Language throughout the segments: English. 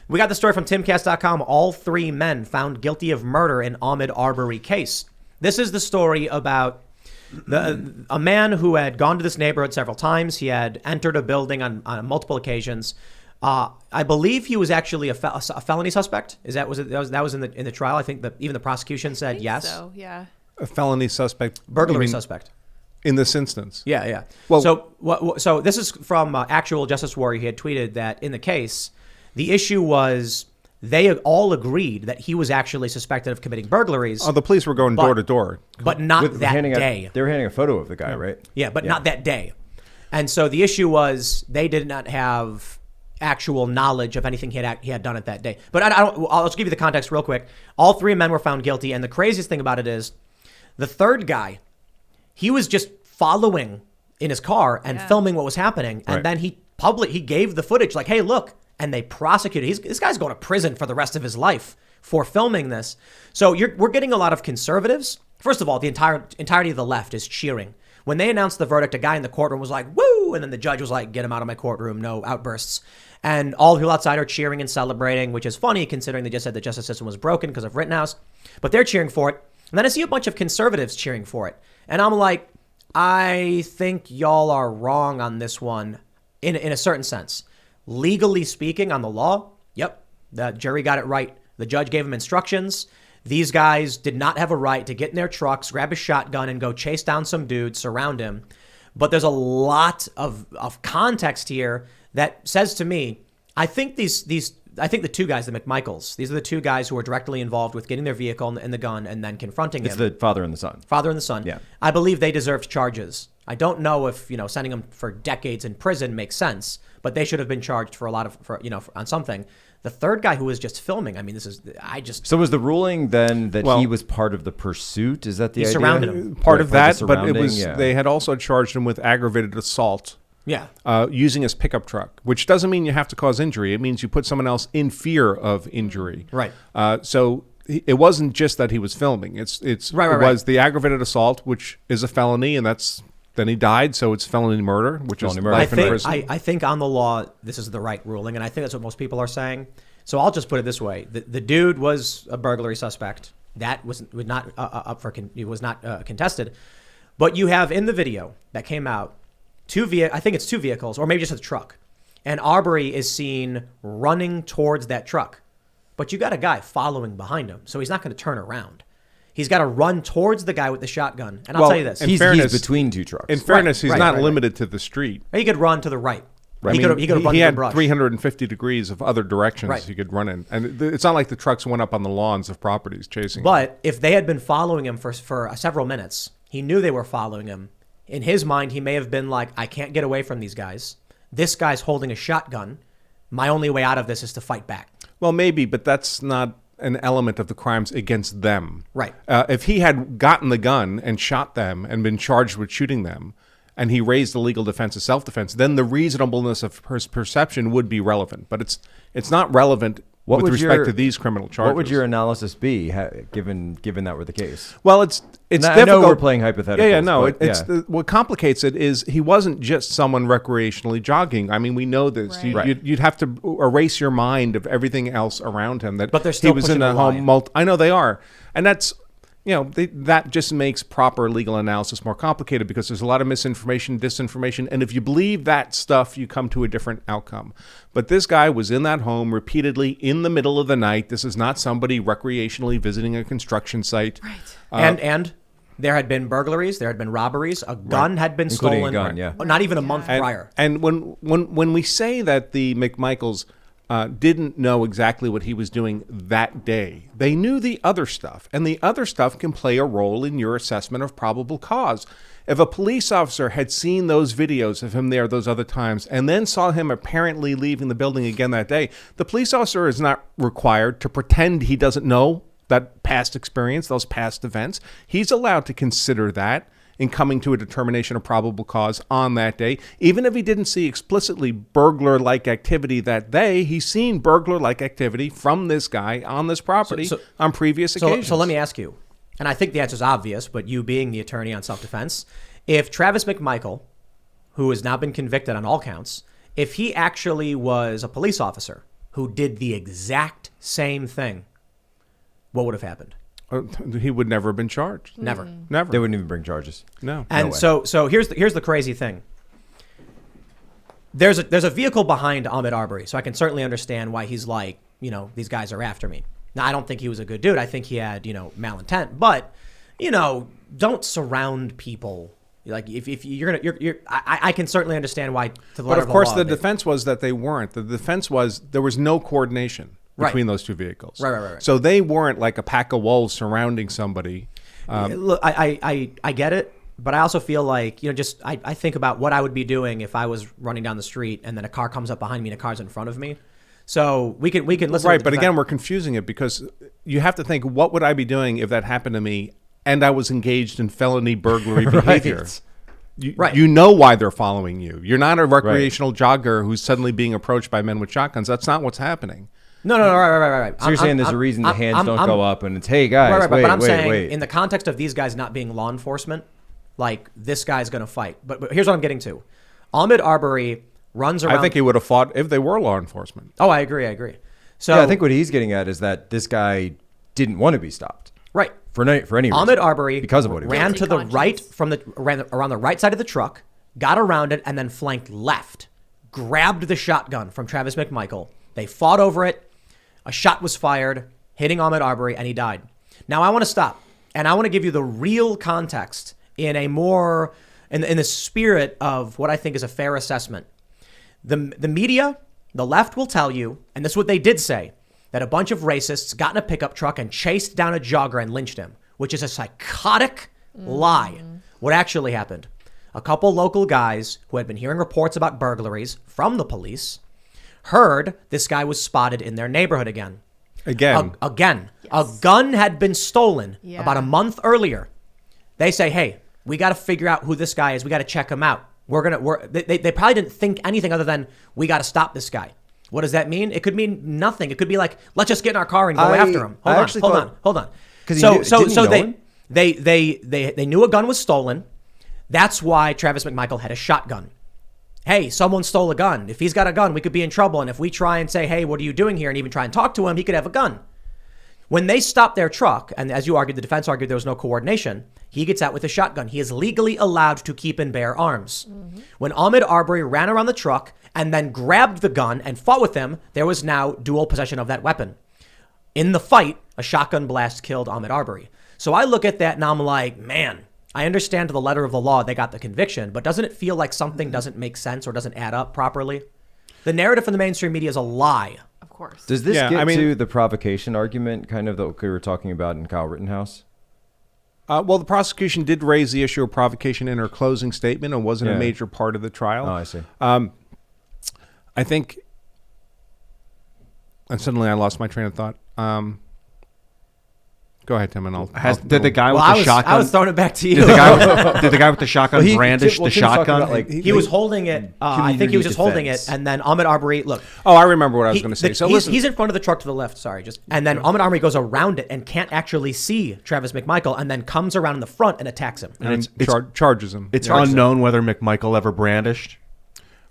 We got the story from Timcast.com. All 3 men found guilty of murder in Ahmaud Arbery case. This is the story about a man who had gone to this neighborhood several times. He had entered a building on multiple occasions. I believe he was actually a felony suspect. That was in the trial. I think that even the prosecution said yes. So, yeah. A felony suspect, burglary suspect. In this instance. Yeah. Well, so this is from Actual Justice Warrior. He had tweeted that in the case, the issue was they all agreed that he was actually suspected of committing burglaries. Oh, the police were going door to door. But not that day. They were handing a photo of the guy, right? Yeah, but not that day. And so the issue was they did not have actual knowledge of anything he had done it that day. But I'll just give you the context real quick. All 3 men were found guilty. And the craziest thing about it is the third guy, he was just following in his car and filming what was happening. And then he gave the footage like, hey, look. And they prosecuted. This guy's going to prison for the rest of his life for filming this. So we're getting a lot of conservatives. First of all, the entirety of the left is cheering. When they announced the verdict, a guy in the courtroom was like, woo! And then the judge was like, get him out of my courtroom, no outbursts. And all the people outside are cheering and celebrating, which is funny considering they just said the justice system was broken because of Rittenhouse. But they're cheering for it. And then I see a bunch of conservatives cheering for it. And I'm like, I think y'all are wrong on this one in a certain sense. Legally speaking, on the law, yep, the jury got it right. The judge gave them instructions. These guys did not have a right to get in their trucks, grab a shotgun, and go chase down some dude, surround him. But there's a lot of context here that says to me, I think the 2 guys, the McMichaels, these are the 2 guys who are directly involved with getting their vehicle and the gun and then confronting him. It's the father and the son. Father and the son. Yeah. I believe they deserved charges. I don't know if, sending them for decades in prison makes sense, but they should have been charged for on something. The third guy who was just filming, So was the ruling then that he was part of the pursuit? Is that the idea? Surrounded him. Part of that, but it was they had also charged him with aggravated assault. Yeah. Using his pickup truck, which doesn't mean you have to cause injury. It means you put someone else in fear of injury. Right. So it wasn't just that he was filming. It was the aggravated assault, which is a felony, and then he died, so it's felony murder, which is life in prison. I think on the law, this is the right ruling, and I think that's what most people are saying. So I'll just put it this way: the dude was a burglary suspect. That was not contested. But you have in the video that came out I think it's 2 vehicles, or maybe just a truck, and Arbery is seen running towards that truck. But you got a guy following behind him, so he's not going to turn around. He's got to run towards the guy with the shotgun. And I'll tell you this. He's between 2 trucks. In fairness, he's not limited to the street. He could run to the right. Right. He had 350 degrees of other directions he could run in. And it's not like the trucks went up on the lawns of properties chasing him. But if they had been following him for several minutes, he knew they were following him. In his mind, he may have been like, I can't get away from these guys. This guy's holding a shotgun. My only way out of this is to fight back. Well, maybe, but that's not an element of the crimes against them. Right. If he had gotten the gun and shot them and been charged with shooting them, and he raised the legal defense of self-defense, then the reasonableness of his perception would be relevant. But it's not relevant with respect to these criminal charges. What would your analysis be, given that were the case? Well, it's difficult. I know we're playing hypotheticals. Yeah, no. What complicates it is he wasn't just someone recreationally jogging. I mean, we know this. Right. You'd have to erase your mind of everything else around him. But they're still he was in a home. I know they are, and that's. That just makes proper legal analysis more complicated because there's a lot of misinformation, disinformation, and if you believe that stuff, you come to a different outcome. But this guy was in that home repeatedly in the middle of the night. This is not somebody recreationally visiting a construction site. Right. And there had been burglaries, there had been robberies, a gun had been stolen. A gun, not even a month prior. And when we say that the McMichaels didn't know exactly what he was doing that day, they knew the other stuff, and the other stuff can play a role in your assessment of probable cause. If a police officer had seen those videos of him there those other times and then saw him apparently leaving the building again that day, the police officer is not required to pretend he doesn't know that past experience, those past events. He's allowed to consider that in coming to a determination of probable cause on that day. Even if he didn't see explicitly burglar-like activity that day, he's seen burglar-like activity from this guy on this property on previous occasions. So let me ask you, and I think the answer is obvious, but you being the attorney on self-defense, if Travis McMichael, who has now been convicted on all counts, if he actually was a police officer who did the exact same thing, what would have happened? He would never have been charged. Never. Never. They wouldn't even bring charges. No. And so here's the crazy thing. There's a vehicle behind Ahmaud Arbery, so I can certainly understand why he's like, these guys are after me. Now, I don't think he was a good dude. I think he had, malintent. But, don't surround people. Like if I can certainly understand why. But of course, the defense was that they weren't. The defense was there was no coordination between those two vehicles. Right. So they weren't like a pack of wolves surrounding somebody. Look, I get it, but I also feel like I think about what I would be doing if I was running down the street and then a car comes up behind me and a car's in front of me. So we can listen. Right, but again, we're confusing it because you have to think, what would I be doing if that happened to me and I was engaged in felony burglary behavior? You know why they're following you. You're not a recreational jogger who's suddenly being approached by men with shotguns. That's not what's happening. No, right. So you're saying there's a reason the hands don't go up and it's, hey, guys, but I'm saying wait. In the context of these guys not being law enforcement, like this guy's going to fight. But here's what I'm getting to. Ahmaud Arbery runs around. I think he would have fought if they were law enforcement. Oh, I agree. So yeah, I think what he's getting at is that this guy didn't want to be stopped. Right. For any reason. Ahmaud Arbery because of what he ran to the right ran around the right side of the truck, got around it, and then flanked left. Grabbed the shotgun from Travis McMichael. They fought over it. A shot was fired, hitting Ahmaud Arbery, and he died. Now I want to stop, and I want to give you the real context in a more in the spirit of what I think is a fair assessment. The media, the left will tell you, and this is what they did say, that a bunch of racists got in a pickup truck and chased down a jogger and lynched him, which is a psychotic lie. What actually happened? A couple local guys who had been hearing reports about burglaries from the police heard this guy was spotted in their neighborhood again. Again. Yes. A gun had been stolen about a month earlier. They say, hey, we got to figure out who this guy is. We got to check him out. They probably didn't think anything other than we got to stop this guy. What does that mean? It could mean nothing. It could be like, let's just get in our car and go after him. Hold on. So they knew a gun was stolen. That's why Travis McMichael had a shotgun. Hey, someone stole a gun. If he's got a gun, we could be in trouble. And if we try and say, hey, what are you doing here? And even try and talk to him, he could have a gun. When they stopped their truck, and as you argued, the defense argued there was no coordination, he gets out with a shotgun. He is legally allowed to keep and bear arms. When Ahmaud Arbery ran around the truck and then grabbed the gun and fought with him, there was now dual possession of that weapon. In the fight, a shotgun blast killed Ahmaud Arbery. So I look at that and I'm like, man, I understand to the letter of the law they got the conviction, but doesn't it feel like something doesn't make sense or doesn't add up properly? The narrative from the mainstream media is a lie. Of course. Does this get to the provocation argument kind of that we were talking about in Kyle Rittenhouse? Well, the prosecution did raise the issue of provocation in her closing statement and wasn't a major part of the trial. Oh, I see. I think, and suddenly I lost my train of thought. Go ahead, Tim, and I'll. Did the guy with the shotgun? I was throwing it back to you. Did the guy with the shotgun brandish the shotgun? About, he was holding it. I think he was just holding it, and then Ahmaud Arbery. Look. Oh, I remember what I was going to say. So he's in front of the truck to the left. Sorry, and then Ahmaud Arbery goes around it and can't actually see Travis McMichael, and then comes around in the front and attacks him. And charges him. It's unknown whether McMichael ever brandished.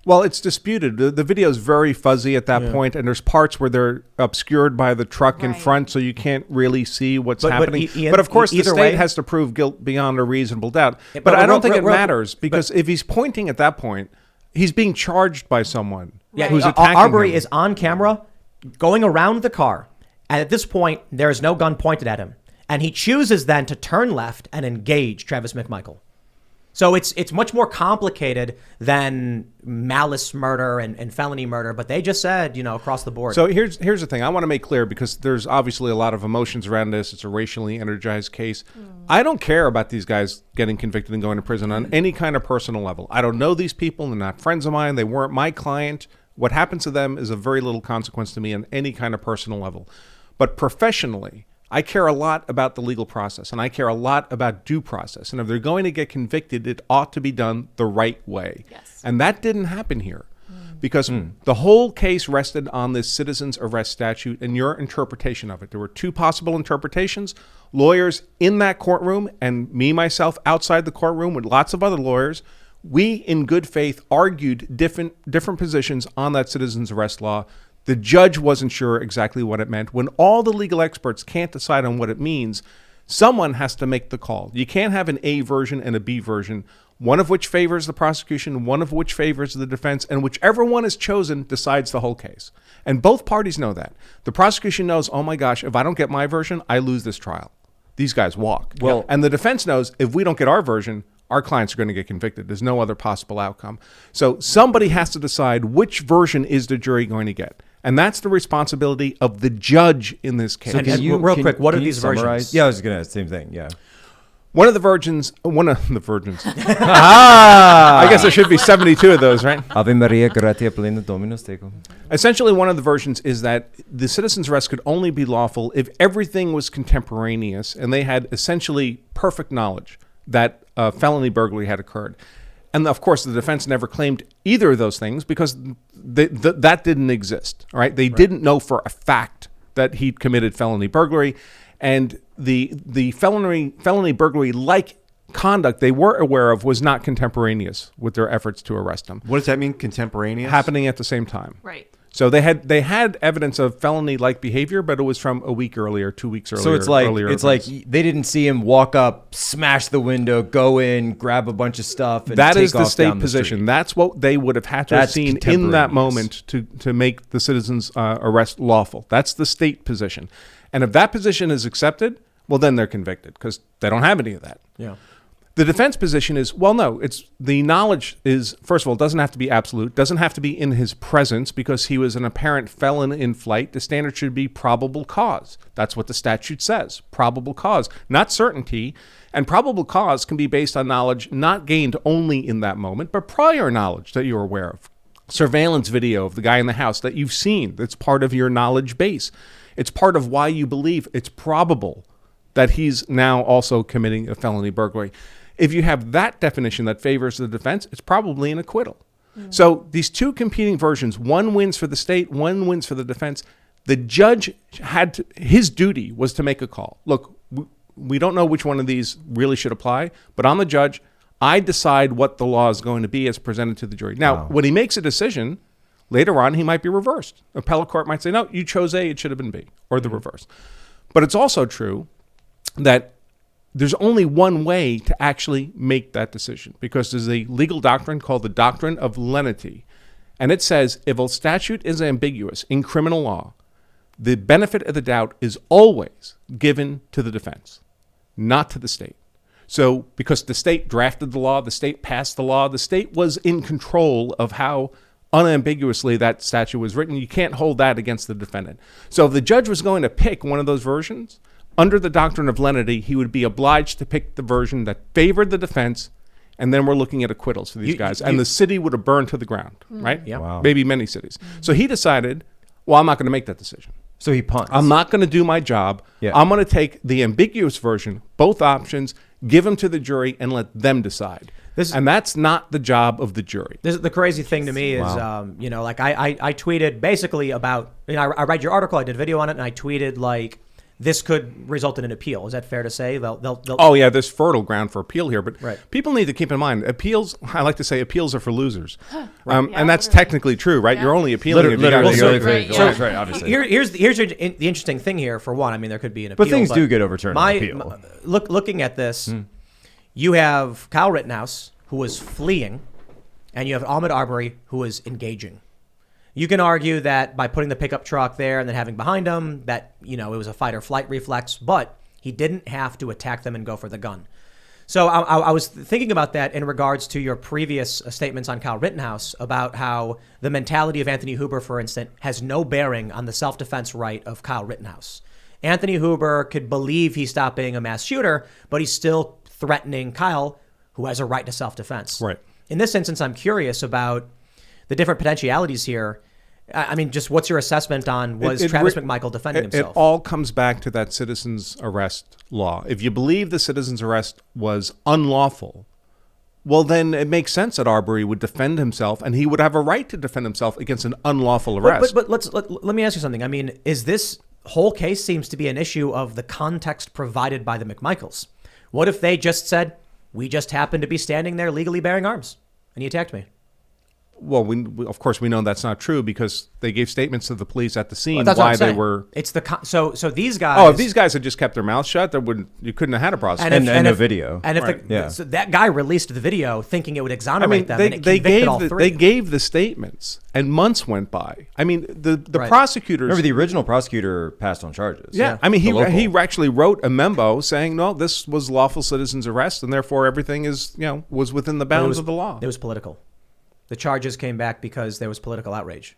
Well, it's disputed. The video is very fuzzy at that point, and there's parts where they're obscured by the truck in front, so you can't really see what's happening. But of course, the state has to prove guilt beyond a reasonable doubt. But I don't think it matters, because if he's pointing at that point, he's being charged by someone who's attacking Arbery him. is on camera going around the car, and at this point, there is no gun pointed at him. And he chooses then to turn left and engage Travis McMichael. So it's much more complicated than malice murder and felony murder, but they just said, across the board. So here's the thing. I want to make clear, because there's obviously a lot of emotions around this. It's a racially energized case. I don't care about these guys getting convicted and going to prison on any kind of personal level. I don't know these people. They're not friends of mine. They weren't my client. What happens to them is of very little consequence to me on any kind of personal level. But professionally, I care a lot about the legal process, and I care a lot about due process. And if they're going to get convicted, it ought to be done the right way. Yes. And that didn't happen here, because the whole case rested on this citizen's arrest statute and your interpretation of it. There were two possible interpretations. Lawyers in that courtroom, and me, myself, outside the courtroom with lots of other lawyers, we, in good faith, argued different positions on that citizen's arrest law. The judge wasn't sure exactly what it meant. When all the legal experts can't decide on what it means, someone has to make the call. You can't have an A version and a B version, one of which favors the prosecution, one of which favors the defense, and whichever one is chosen decides the whole case. And both parties know that. The prosecution knows, oh my gosh, if I don't get my version, I lose this trial. These guys walk. Well, and the defense knows if we don't get our version, our clients are going to get convicted. There's no other possible outcome. So somebody has to decide which version is the jury going to get. And that's the responsibility of the judge in this case. So real quick, what are these summarize? versions? Yeah, I was going to, same thing, yeah. One of the virgins. I guess there should be 72 of those, right? Ave Maria, gratia plena Dominus tecum. Essentially, one of the versions is that the citizen's arrest could only be lawful if everything was contemporaneous and they had essentially perfect knowledge that felony burglary had occurred. And of course, the defense never claimed either of those things because that didn't exist. All right, they didn't know for a fact that he'd committed felony burglary, and the felony burglary like conduct they were aware of was not contemporaneous with their efforts to arrest him. What does that mean? Contemporaneous? Happening at the same time. Right. So they had evidence of felony-like behavior, but it was from a week earlier, 2 weeks earlier. So it's like they didn't see him walk up, smash the window, go in, grab a bunch of stuff, and that take is the off state down the position. street. That's what they would have had to have That's seen in that contemporaneous. moment to make the citizen's arrest lawful. That's the state position. And if that position is accepted, well, then they're convicted because they don't have any of that. Yeah. The defense position is, well, no, it's the knowledge is, first of all, doesn't have to be absolute, doesn't have to be in his presence because he was an apparent felon in flight. The standard should be probable cause. That's what the statute says, probable cause, not certainty. And probable cause can be based on knowledge not gained only in that moment, but prior knowledge that you're aware of. Surveillance video of the guy in the house that you've seen, that's part of your knowledge base. It's part of why you believe it's probable that he's now also committing a felony burglary. If you have that definition that favors the defense, it's probably an acquittal. So these two competing versions, one wins for the state, one wins for the defense. The judge his duty was to make a call. Look, we don't know which one of these really should apply, but I'm the judge. I decide what the law is going to be as presented to the jury. Now, when he makes a decision, later on he might be reversed. Appellate court might say, no, you chose A, it should have been B, or the reverse. But it's also true that there's only one way to actually make that decision because there's a legal doctrine called the doctrine of lenity. And it says if a statute is ambiguous in criminal law, the benefit of the doubt is always given to the defense, not to the state. So because the state drafted the law, the state passed the law, the state was in control of how unambiguously that statute was written. You can't hold that against the defendant. So if the judge was going to pick one of those versions, under the doctrine of lenity, he would be obliged to pick the version that favored the defense, and then we're looking at acquittals for these guys. And the city would have burned to the ground, right? Yeah. Wow. Maybe many cities. So he decided, well, I'm not going to make that decision. So he punts. I'm not going to do my job. Yeah. I'm going to take the ambiguous version, both options, give them to the jury, and let them decide. And that's not the job of the jury. This is the crazy thing to me is, like I tweeted basically about, I read your article, I did a video on it, and I tweeted like, this could result in an appeal. Is that fair to say? They'll Oh, yeah, there's fertile ground for appeal here. But Right. people need to keep in mind, appeals, I like to say appeals are for losers. Yeah, and that's literally. technically true, right? Yeah. You're only appealing if you got Literally, a- Right, so, yeah. right, obviously. Here's the interesting thing here. For one, I mean, there could be an appeal. But things do get overturned on appeal. Looking at this, you have Kyle Rittenhouse, who was fleeing, and you have Ahmaud Arbery, who was engaging. You can argue that by putting the pickup truck there and then having behind him that, it was a fight or flight reflex, but he didn't have to attack them and go for the gun. So I was thinking about that in regards to your previous statements on Kyle Rittenhouse about how the mentality of Anthony Huber, for instance, has no bearing on the self-defense right of Kyle Rittenhouse. Anthony Huber could believe he's stopped being a mass shooter, but he's still threatening Kyle, who has a right to self-defense. Right. In this instance, I'm curious about the different potentialities here. I mean, just what's your assessment on Travis McMichael defending himself? It all comes back to that citizen's arrest law. If you believe the citizen's arrest was unlawful, well, then it makes sense that Arbery would defend himself, and he would have a right to defend himself against an unlawful arrest. But let me ask you something. I mean, is this whole case seems to be an issue of the context provided by the McMichaels? What if they just said, we just happened to be standing there legally bearing arms, and he attacked me? Well, of course we know that's not true because they gave statements to the police at the scene That's what why I'm they saying. were. It's so these guys. Oh, if these guys had just kept their mouths shut, you couldn't have had a prosecution. And no video. And if Right. so that guy released the video thinking it would exonerate them, and it they convicted gave all three. they gave the statements, and months went by. I mean, the Right. prosecutors. Remember, the original prosecutor passed on charges. Yeah, I mean, The local. he actually wrote a memo saying, no, this was lawful citizen's arrest, and therefore everything was within the bounds of the law. It was political. The charges came back because there was political outrage.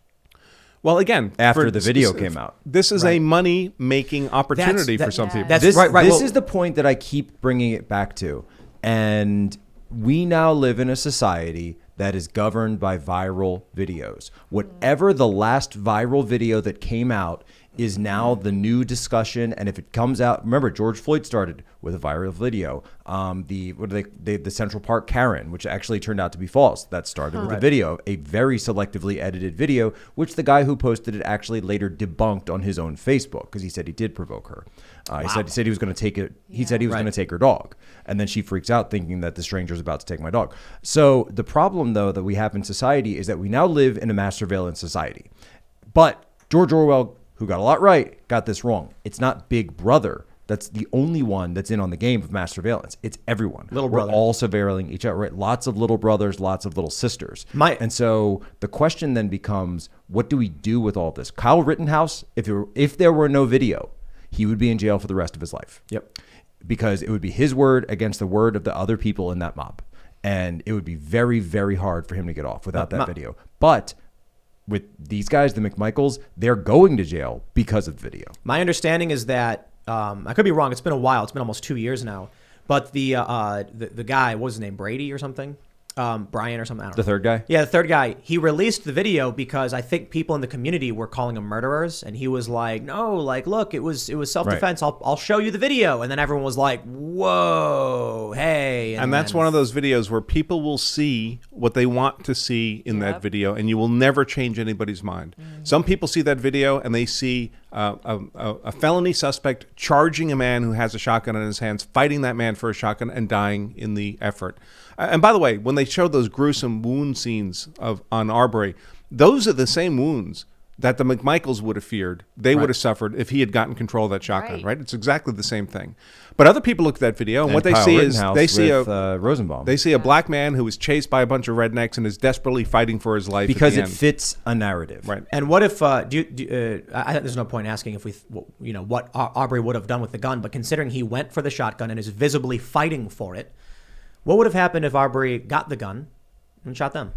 Well, again, After the video came out. this is a money-making opportunity for some Yeah. people. That's This right. This Well- is the point that I keep bringing it back to. And we now live in a society that is governed by viral videos. Whatever the last viral video that came out is now the new discussion. And if it comes out, remember, George Floyd started with a viral video. The Central Park Karen, which actually turned out to be false. That started with a video, a very selectively edited video, which the guy who posted it actually later debunked on his own Facebook because he said he did provoke her. He said he was going to take it. He said he was going to take her dog, and then she freaks out thinking that the stranger is about to take my dog. So the problem, though, that we have in society is that we now live in a mass surveillance society. But George Orwell, who got a lot right, got this wrong. It's not Big Brother that's the only one that's in on the game of mass surveillance. It's everyone. Little brother. We're all surveilling each other, right? Lots of little brothers, lots of little sisters. And so the question then becomes, what do we do with all this? Kyle Rittenhouse, if there were no video, he would be in jail for the rest of his life. Yep. Because it would be his word against the word of the other people in that mob. And it would be very, very hard for him to get off without that video. But with these guys, the McMichaels, they're going to jail because of video. My understanding is that I could be wrong. It's been a while. It's been almost 2 years now. But the guy, what was his name, Brady or something? Brian or something. I don't know. The third guy? Yeah, the third guy. He released the video because I think people in the community were calling him murderers, and he was like, "No, like, look, it was self-defense. Right. I'll show you the video." And then everyone was like, "Whoa, hey!" And that's one of those videos where people will see what they want to see in that Yep. video, and you will never change anybody's mind. Some people see that video and they see a felony suspect charging a man who has a shotgun in his hands, fighting that man for a shotgun, and dying in the effort. And by the way, when they showed those gruesome wound scenes on Arbery, those are the same wounds that the McMichaels would have feared they would have suffered if he had gotten control of that shotgun, right? It's exactly the same thing. But other people look at that video, and what they Kyle see is Rittenhouse they see with, a Rosenbaum. they see a black man who was chased by a bunch of rednecks and is desperately fighting for his life because at it the end. fits a narrative. Right. And what if I think there's no point asking if what Arbery would have done with the gun, but considering he went for the shotgun and is visibly fighting for it, what would have happened if Arbery got the gun and shot them?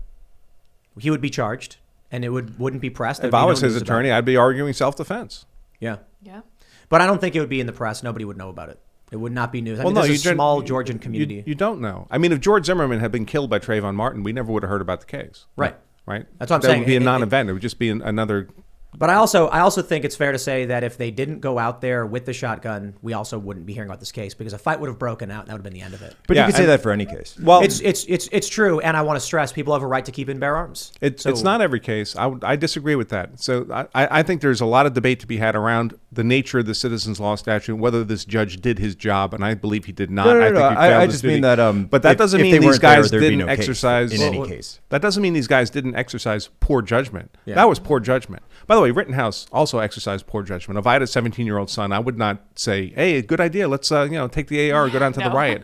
He would be charged, and it wouldn't be pressed. If I was his attorney, I'd be arguing self-defense. Yeah. Yeah. But I don't think it would be in the press. Nobody would know about it. It would not be news. I mean, no, there's a small you- Georgian community. You don't know. I mean, if George Zimmerman had been killed by Trayvon Martin, we never would have heard about the case. Right. Right. That's what I'm that saying. Would be a It- non-event. It would just be another. But I also think it's fair to say that if they didn't go out there with the shotgun, we also wouldn't be hearing about this case because a fight would have broken out and that would have been the end of it. But Yeah, you could say and- that for any case. Well, It's true, and I want to stress people have a right to keep and bear arms. It's not every case. I disagree with that. So I think there's a lot of debate to be had around the nature of the citizen's law statute, whether this judge did his job, and I believe he did not. No, I think he failed I his just duty. mean that. But that if- doesn't if mean they these weren't there, guys there'd be didn't no case exercise. in any case. That doesn't mean these guys didn't exercise poor judgment. Yeah. That was poor judgment. By the way, Rittenhouse also exercised poor judgment. If I had a 17-year-old son, I would not say, "Hey, good idea. Let's take the AR and go down to the No. riot."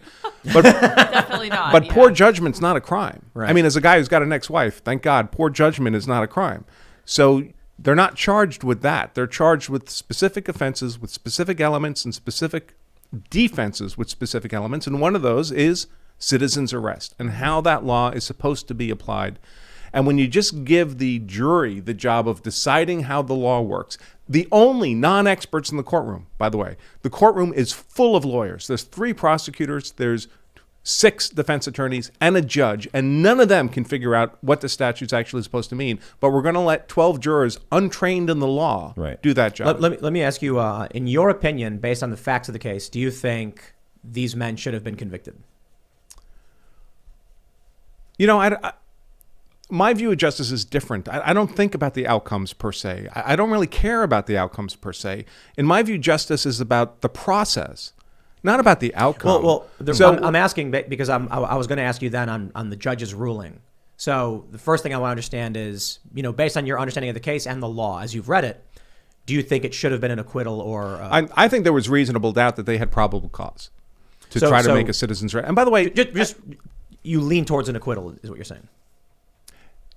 But Definitely not. But yeah. poor judgment's not a crime. Right. I mean, as a guy who's got an ex-wife, thank God, poor judgment is not a crime. So they're not charged with that. They're charged with specific offenses, with specific elements, and specific defenses with specific elements. And one of those is citizen's arrest and how that law is supposed to be applied. And when you just give the jury the job of deciding how the law works, the only non-experts in the courtroom, by the way, the courtroom is full of lawyers. There's 3 prosecutors, there's 6 defense attorneys, and a judge, and none of them can figure out what the statute's actually supposed to mean. But we're going to let 12 jurors untrained in the law do that job. Let me ask you, in your opinion, based on the facts of the case, do you think these men should have been convicted? My view of justice is different. I don't think about the outcomes per se. I don't really care about the outcomes per se. In my view, justice is about the process, not about the outcome. I'm asking because I was going to ask you then on the judge's ruling. So the first thing I want to understand is, based on your understanding of the case and the law as you've read it, do you think it should have been an acquittal or? I think there was reasonable doubt that they had probable cause to try to make a citizen's arrest. And by the way, just you lean towards an acquittal is what you're saying.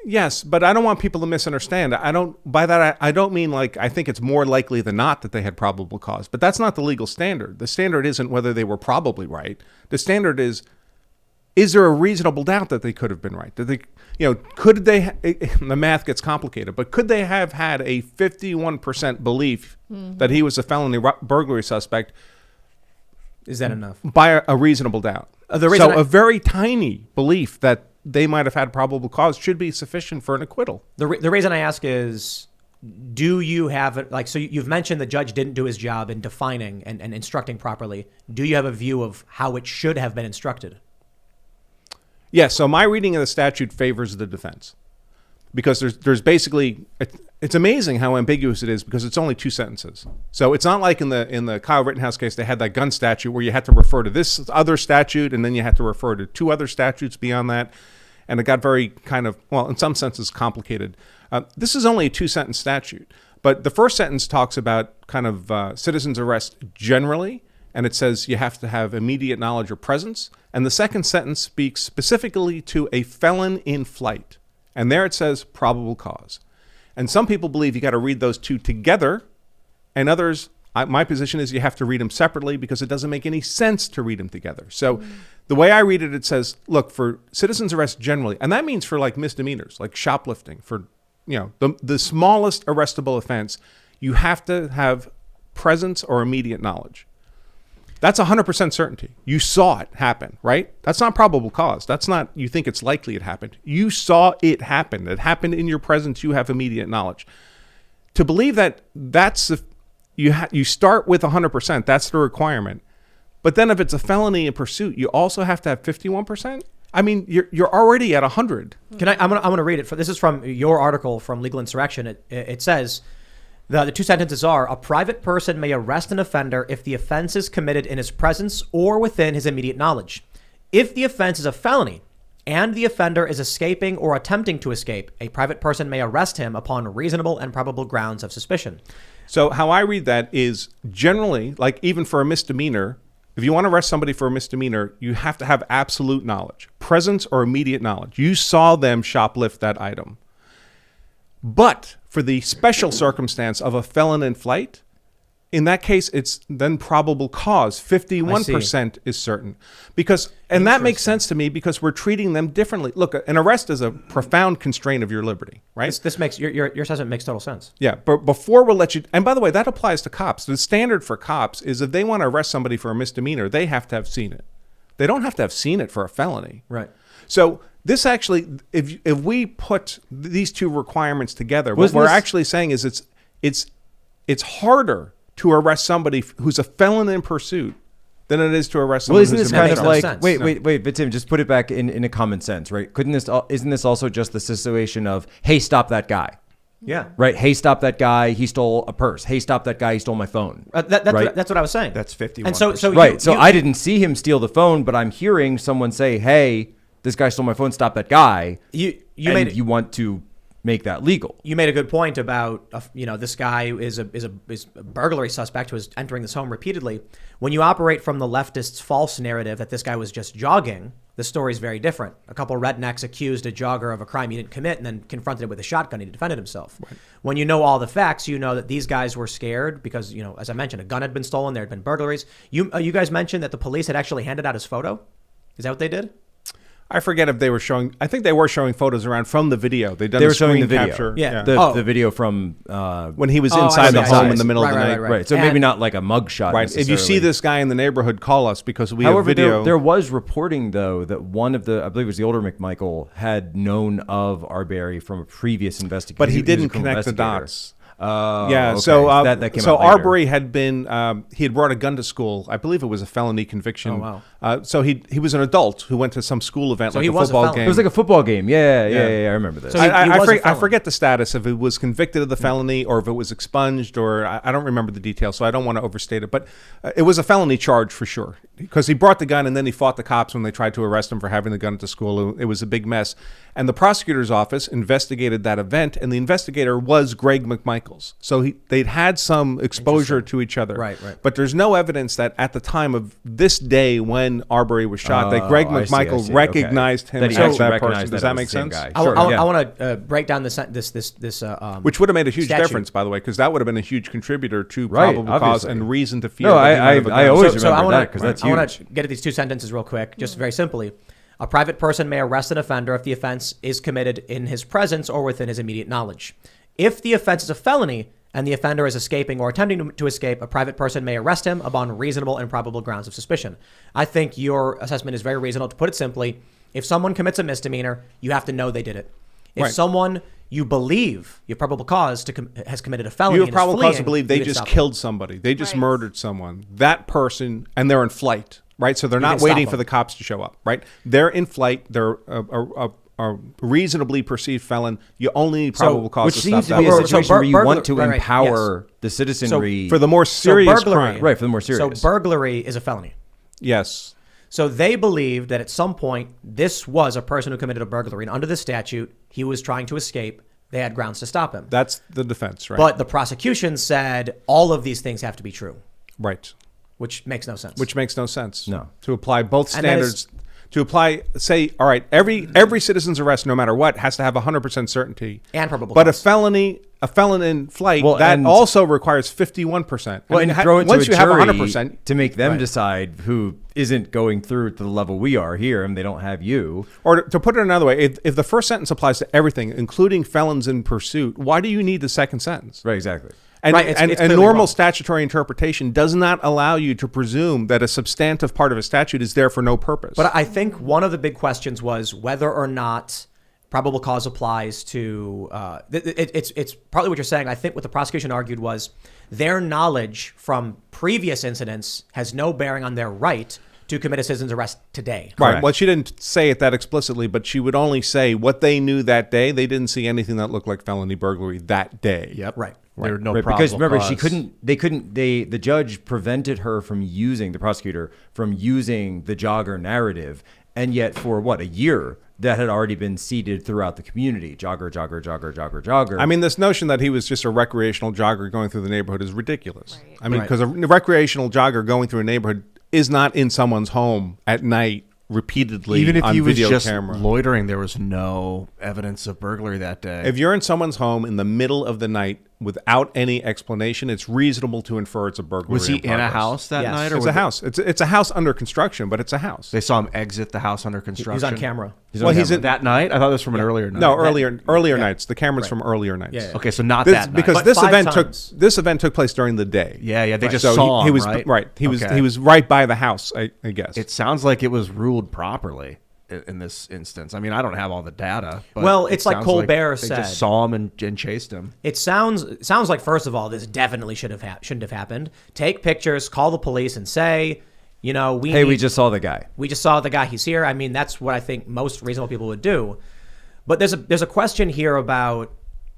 Yes, but I don't want people to misunderstand. I don't mean like I think it's more likely than not that they had probable cause. But that's not the legal standard. The standard isn't whether they were probably right. The standard is there a reasonable doubt that they could have been right? That they, could they? The math gets complicated, but could they have had a 51% belief that he was a felony burglary suspect? Is that enough? By a reasonable doubt. A very tiny belief that they might have had probable cause should be sufficient for an acquittal. The reason I ask is, do you have it? So you've mentioned the judge didn't do his job in defining and instructing properly. Do you have a view of how it should have been instructed? Yes. So my reading of the statute favors the defense because there's basically, it's amazing how ambiguous it is because it's only 2 sentences. So it's not like in the Kyle Rittenhouse case, they had that gun statute where you had to refer to this other statute and then you had to refer to 2 other statutes beyond that. And it got very kind of, well, in some senses complicated. This is only a 2-sentence statute, but the first sentence talks about kind of citizen's arrest generally. And it says you have to have immediate knowledge or presence. And the second sentence speaks specifically to a felon in flight. And there it says probable cause. And some people believe you got to read those 2 together. And others, my position is you have to read them separately because it doesn't make any sense to read them together. So the way I read it, it says, look, for citizen's arrest generally, and that means for like misdemeanors, like shoplifting, for the smallest arrestable offense, you have to have presence or immediate knowledge. That's 100% certainty. You saw it happen, right? That's not probable cause. That's not you think it's likely it happened. You saw it happen. It happened in your presence. You have immediate knowledge. To believe that you start with 100%. That's the requirement. But then if it's a felony in pursuit, you also have to have 51%. I mean, you're already at 100. I'm gonna read it. This is from your article from Legal Insurrection. It says. The 2 sentences are, a private person may arrest an offender if the offense is committed in his presence or within his immediate knowledge. If the offense is a felony and the offender is escaping or attempting to escape, a private person may arrest him upon reasonable and probable grounds of suspicion. So how I read that is generally, like even for a misdemeanor, if you want to arrest somebody for a misdemeanor, you have to have absolute knowledge, presence or immediate knowledge. You saw them shoplift that item. But for the special circumstance of a felon in flight, in that case, it's then probable cause. 51% is certain. And that makes sense to me because we're treating them differently. Look, an arrest is a profound constraint of your liberty, right? This makes, your assessment makes total sense. Yeah, but before we'll let you, and by the way, that applies to cops. The standard for cops is if they want to arrest somebody for a misdemeanor, they have to have seen it. They don't have to have seen it for a felony. Right. So this actually, if we put these 2 requirements together, what we're actually saying is it's harder to arrest somebody who's a felon in pursuit than it is to arrest someone who's isn't this kind of like wait, but Tim, just put it back in a common sense, right? Isn't this also just the situation of, hey, stop that guy? Yeah. Right. Hey, stop that guy. He stole a purse. Hey, stop that guy. He stole my phone. That's what I was saying. That's 51%. And so right. So I didn't see him steal the phone, but I'm hearing someone say, hey, this guy stole my phone. Stop that guy. You want to make that legal. You made a good point about this guy is a burglary suspect who is entering this home repeatedly. When you operate from the leftists' false narrative that this guy was just jogging, the story is very different. A couple of rednecks accused a jogger of a crime he didn't commit and then confronted him with a shotgun. He defended himself. Right. When you know all the facts, you know that these guys were scared because, as I mentioned, a gun had been stolen. There had been burglaries. You guys mentioned that the police had actually handed out his photo. Is that what they did? I forget if they were showing. I think they were showing photos around from the video. They were showing the video. Capture. Yeah, the video from when he was inside the home in the middle of the night. Right. So maybe not like a mugshot. Right. If you see this guy in the neighborhood, call us because we have video. There was reporting though that one of the, I believe it was the older McMichael, had known of Arbery from a previous investigation. But he didn't connect the dots. Yeah, okay. so that came so out later. Arbery had been he had brought a gun to school. I believe it was a felony conviction. Oh, wow. So he was an adult who went to some school event, So like he a was a football felon. game. It was like a football game. Yeah, I remember this. So he was a I felon. forget the status if it was convicted of the felony or if it was expunged, or I don't remember the details, so I don't want to overstate it. But it was a felony charge for sure, because he brought the gun and then he fought the cops when they tried to arrest him for having the gun at the school. It was a big mess. And the prosecutor's office investigated that event, and the investigator was Greg McMichaels. So they'd had some exposure to each other. Right. But there's no evidence that at the time of this day when Arbery was shot, that Greg I see, McMichael okay. recognized him That he as actually that recognized person. Does that that it was make the same sense? guy. Sure, I yeah. want to break down this Which would have made a huge statute. difference, by the way, because that would have been a huge contributor to Right, probable cause obviously. and reason to fear. No, that he might have a gun. I always So I remember want that because that's I want huge. to get at these two sentences real quick, just very simply. A private person may arrest an offender if the offense is committed in his presence or within his immediate knowledge. If the offense is a felony and the offender is escaping or attempting to escape, a private person may arrest him upon reasonable and probable grounds of suspicion. I think your assessment is very reasonable. To put it simply, if someone commits a misdemeanor, you have to know they did it. If Right. someone you believe, you have probable cause has committed a felony, You have and is probable cause to fleeing, believe they you would just stop them. killed somebody. They just Right. murdered someone. That person, and they're in flight, right? So they're can not stop waiting them. for the cops to show up, right? They're in flight. They're a reasonably perceived felon. You only need probable cause Which to seems stop to be a that. So situation where you burglar- want to right, empower the citizenry. For the more serious burglary, crime. Right, for the more serious. So burglary is a felony. Yes. So they believed that at some point this was a person who committed a burglary, and under the statute, he was trying to escape. They had grounds to stop him. That's the defense, right? But the prosecution said all of these things have to be true, right. which makes no sense. Which makes no sense. No. To apply both And that is- standards, to apply, say, all right, every citizen's arrest, no matter what, has to have 100% certainty. And probable But cause. a felon in flight, Well, that and- also requires 51%. well, and throw it once to you a have jury 100%, to make them decide who isn't going through to the level we are here, and they don't have you. or to put it another way, if the first sentence applies to everything, including felons in pursuit, why do you need the second sentence? Right, exactly. And, Right, it's and clearly normal wrong. statutory interpretation does not allow you to presume that a substantive part of a statute is there for no purpose. But I think one of the big questions was whether or not probable cause applies to. It's partly what you're saying. I think what the prosecution argued was their knowledge from previous incidents has no bearing on their right to commit a citizen's arrest today. Right. Correct. Well, she didn't say it that explicitly, but she would only say what they knew that day. They didn't see anything that looked like felony burglary that day. Yep. Right. There were no Right, probable because remember, cause. the judge prevented her from using, the prosecutor, from using the jogger narrative. And yet for a year, that had already been seeded throughout the community. Jogger. I mean, this notion that he was just a recreational jogger going through the neighborhood is ridiculous. Right. I mean, because a recreational jogger going through a neighborhood is not in someone's home at night repeatedly Even if on he was video just camera. loitering, there was no evidence of burglary that day. If you're in someone's home in the middle of the night without any explanation, it's reasonable to infer it's a burglary. was he in a progress. house that Yes. night? Or It's was a house. It's a house under construction, but it's a house. They saw him exit the house under construction. He's on camera. Well, he's in that night. I thought it was from an earlier night. no earlier nights. The cameras from earlier nights. Yeah, yeah. Okay, so not This, that night. because But this 5 event times. this event took place during the day. Yeah, they just So saw he him, was right? He was Okay. he was right by the house. I guess. It sounds like it was ruled properly in this instance. I mean, I don't have all the data. But Well, it it's like sounds Colbert they said. just saw him and chased him. It sounds like, first of all, this definitely shouldn't have happened. Take pictures, call the police, and say, we just saw the guy. We just saw the guy. He's here. I mean, that's what I think most reasonable people would do. But there's a question here about,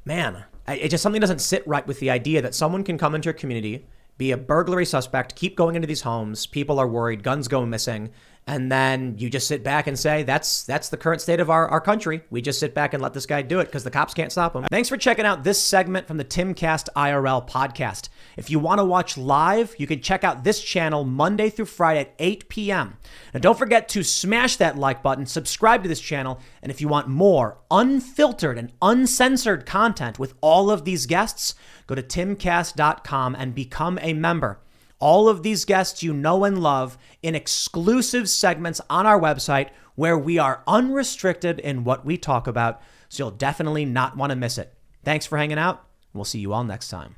it just something doesn't sit right with the idea that someone can come into your community, be a burglary suspect, keep going into these homes, people are worried, guns go missing, and then you just sit back and say, that's the current state of our country. We just sit back and let this guy do it because the cops can't stop him. Thanks for checking out this segment from the Timcast IRL podcast. If you want to watch live, you can check out this channel Monday through Friday at 8 p.m. Now, don't forget to smash that like button, subscribe to this channel, and if you want more unfiltered and uncensored content with all of these guests, go to timcast.com and become a member. All of these guests you know and love in exclusive segments on our website where we are unrestricted in what we talk about, so you'll definitely not want to miss it. Thanks for hanging out. We'll see you all next time.